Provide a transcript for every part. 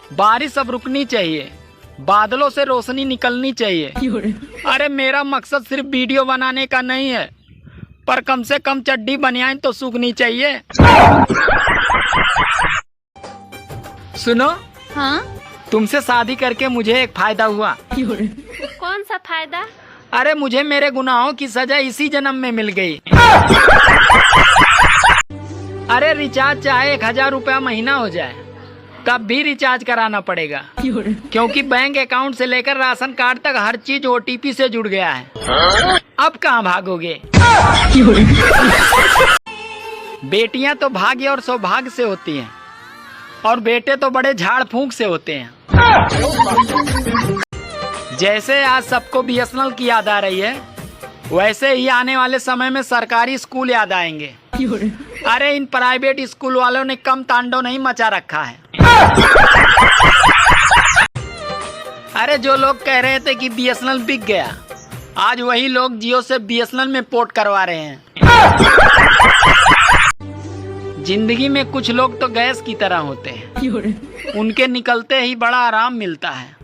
बारिश अब रुकनी चाहिए, बादलों से रोशनी निकलनी चाहिए। अरे मेरा मकसद सिर्फ वीडियो बनाने का नहीं है, पर कम से कम चड्डी बनियान तो सूखनी चाहिए। सुनो। हाँ? तुमसे शादी करके मुझे एक फायदा हुआ। कौन सा फायदा? अरे मुझे मेरे गुनाहों की सजा इसी जन्म में मिल गई। अरे रिचार्ज चाहे 1000 रुपया महीना हो जाए, तब भी रिचार्ज कराना पड़ेगा, क्योंकि बैंक अकाउंट से लेकर राशन कार्ड तक हर चीज OTP से जुड़ गया है। अब कहाँ भागोगे? बेटियां तो भाग्य और सौभाग्य से होती हैं, और बेटे तो बड़े झाड़ फूंक से होते हैं। जैसे आज सबको BSNL की याद आ रही है, वैसे ही आने वाले समय में सरकारी स्कूल याद आएंगे। अरे इन प्राइवेट स्कूल वालों ने कम तांडव नहीं मचा रखा है। अरे जो लोग कह रहे थे कि BSNL बिक गया, आज वही लोग जियो से BSNL में पोर्ट करवा रहे हैं। जिंदगी में कुछ लोग तो गैस की तरह होते हैं, उनके निकलते ही बड़ा आराम मिलता है।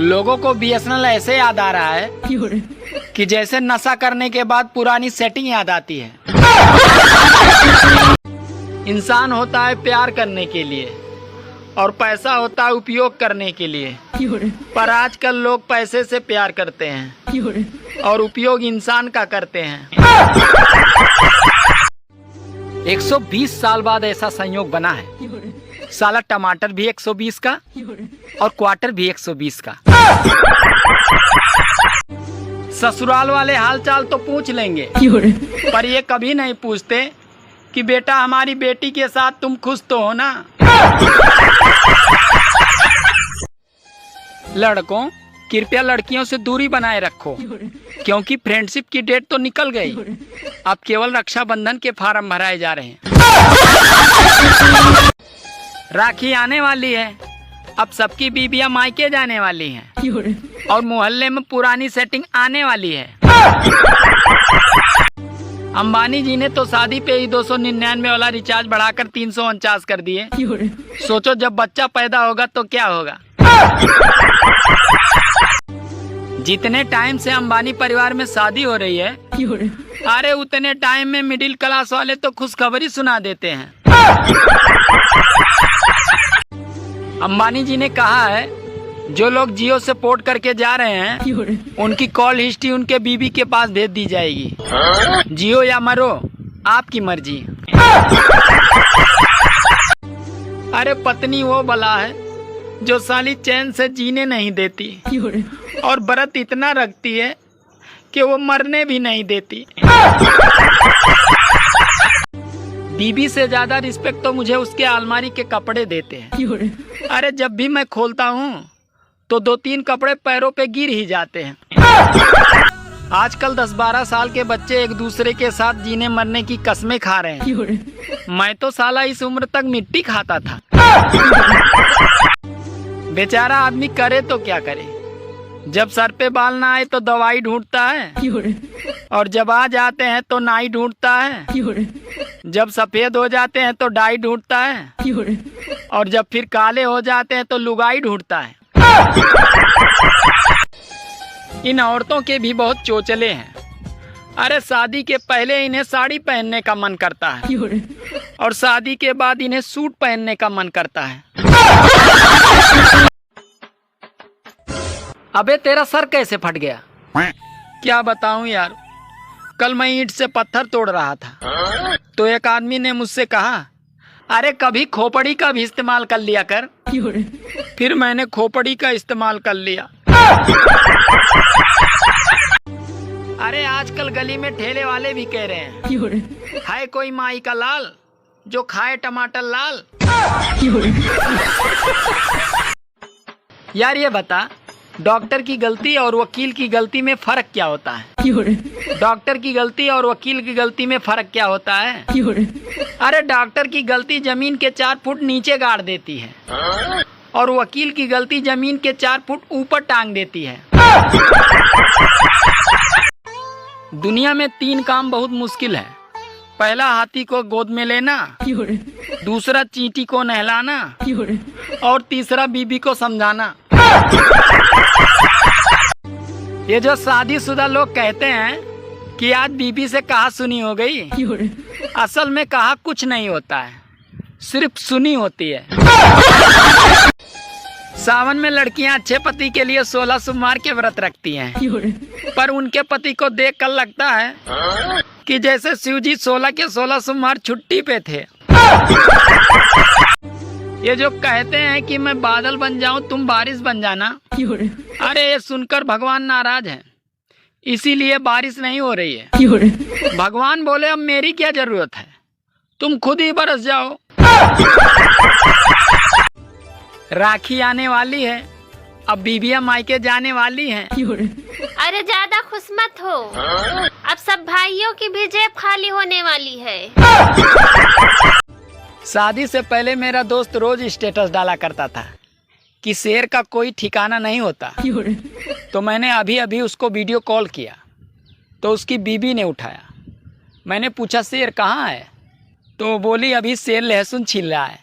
लोगों को BSNL ऐसे याद आ रहा है कि जैसे नशा करने के बाद पुरानी सेटिंग याद आती है। इंसान होता है प्यार करने के लिए, और पैसा होता है उपयोग करने के लिए, पर आजकल लोग पैसे से प्यार करते हैं और उपयोग इंसान का करते हैं। 120 साल बाद ऐसा संयोग बना है, साला टमाटर भी 120 का और क्वार्टर भी 120 का। ससुराल वाले हालचाल तो पूछ लेंगे, पर ये कभी नहीं पूछते कि बेटा हमारी बेटी के साथ तुम खुश तो हो ना। लड़कों, कृपया लड़कियों से दूरी बनाए रखो, क्योंकि फ्रेंडशिप की डेट तो निकल गई। अब केवल रक्षाबंधन के फार्म भराए जा रहे हैं। राखी आने वाली है, अब सबकी बीबियां मायके जाने वाली हैं, और मोहल्ले में पुरानी सेटिंग आने वाली है। अंबानी जी ने तो शादी पे ही 299 वाला रिचार्ज बढ़ाकर 349 कर दिए। सोचो जब बच्चा पैदा होगा तो क्या होगा। जितने टाइम से अंबानी परिवार में शादी हो रही है, अरे उतने टाइम में मिडिल क्लास वाले तो खुशखबरी सुना देते हैं। अंबानी जी ने कहा है, जो लोग जियो से पोर्ट करके जा रहे हैं, उनकी कॉल हिस्ट्री उनके बीबी के पास भेज दी जाएगी। जियो या मरो, आपकी मर्जी। अरे पत्नी वो बला है जो साली चैन से जीने नहीं देती, और व्रत इतना रखती है कि वो मरने भी नहीं देती। बीबी से ज्यादा रिस्पेक्ट तो मुझे उसके अलमारी के कपड़े देते हैं। अरे जब भी मैं खोलता हूँ तो 2-3 कपड़े पैरों पे गिर ही जाते हैं। आजकल 10-12 साल के बच्चे एक दूसरे के साथ जीने मरने की कस्में खा रहे हैं। मैं तो साला इस उम्र तक मिट्टी खाता था। बेचारा आदमी करे तो क्या करे, जब सर पे बाल ना आए तो दवाई ढूंढता है, और जब आ जाते हैं तो नाई ढूंढता है, जब सफेद हो जाते हैं तो डाई ढूंढता है, और जब फिर काले हो जाते हैं तो लुगाई ढूंढता है। इन औरतों के भी बहुत चोचले हैं। अरे शादी के पहले इन्हें साड़ी पहनने का मन करता है, और शादी के बाद इन्हें सूट पहनने का मन करता है। अबे तेरा सर कैसे फट गया? क्या बताऊं यार, कल मैं ईंट से पत्थर तोड़ रहा था, तो एक आदमी ने मुझसे कहा, अरे कभी खोपड़ी का भी इस्तेमाल कर लिया कर। फिर मैंने खोपड़ी का इस्तेमाल कर लिया। अरे आजकल गली में ठेले वाले भी कह रहे हैं, है कोई माई का लाल जो खाए टमाटर लाल। यार ये बता, डॉक्टर की गलती और वकील की गलती में फर्क क्या होता है? डॉक्टर की गलती और वकील की गलती में फर्क क्या होता है? अरे डॉक्टर की गलती जमीन के 4 फुट नीचे गाड़ देती है, और वकील की गलती जमीन के 4 फुट ऊपर टांग देती है। दुनिया में 3 काम बहुत मुश्किल है, पहला हाथी को गोद में लेना, दूसरा चींटी को नहलाना और तीसरा बीबी को समझाना। ये जो शादीशुदा लोग कहते हैं कि आज बीबी से कहा सुनी हो गई, असल में कहा कुछ नहीं होता है, सिर्फ सुनी होती है। सावन में लड़कियां अच्छे पति के लिए 16 सोमवार के व्रत रखती हैं, पर उनके पति को देखकर लगता है कि जैसे शिव जी 16 के 16 सोमवार छुट्टी पे थे। ये जो कहते हैं कि मैं बादल बन जाऊं तुम बारिश बन जाना, अरे ये सुनकर भगवान नाराज हैं, इसीलिए बारिश नहीं हो रही है। भगवान बोले अब मेरी क्या जरूरत है, तुम खुद ही बरस जाओ। राखी आने वाली है, अब बीबियां मायके जाने वाली हैं। अरे ज्यादा खुश मत हो, अब सब भाइयों की भी जेब खाली होने वाली है। शादी से पहले मेरा दोस्त रोज स्टेटस डाला करता था कि शेर का कोई ठिकाना नहीं होता, तो मैंने अभी अभी उसको वीडियो कॉल किया तो उसकी बीबी ने उठाया। मैंने पूछा शेर कहाँ है, तो बोली अभी शेर लहसुन छील रहा है।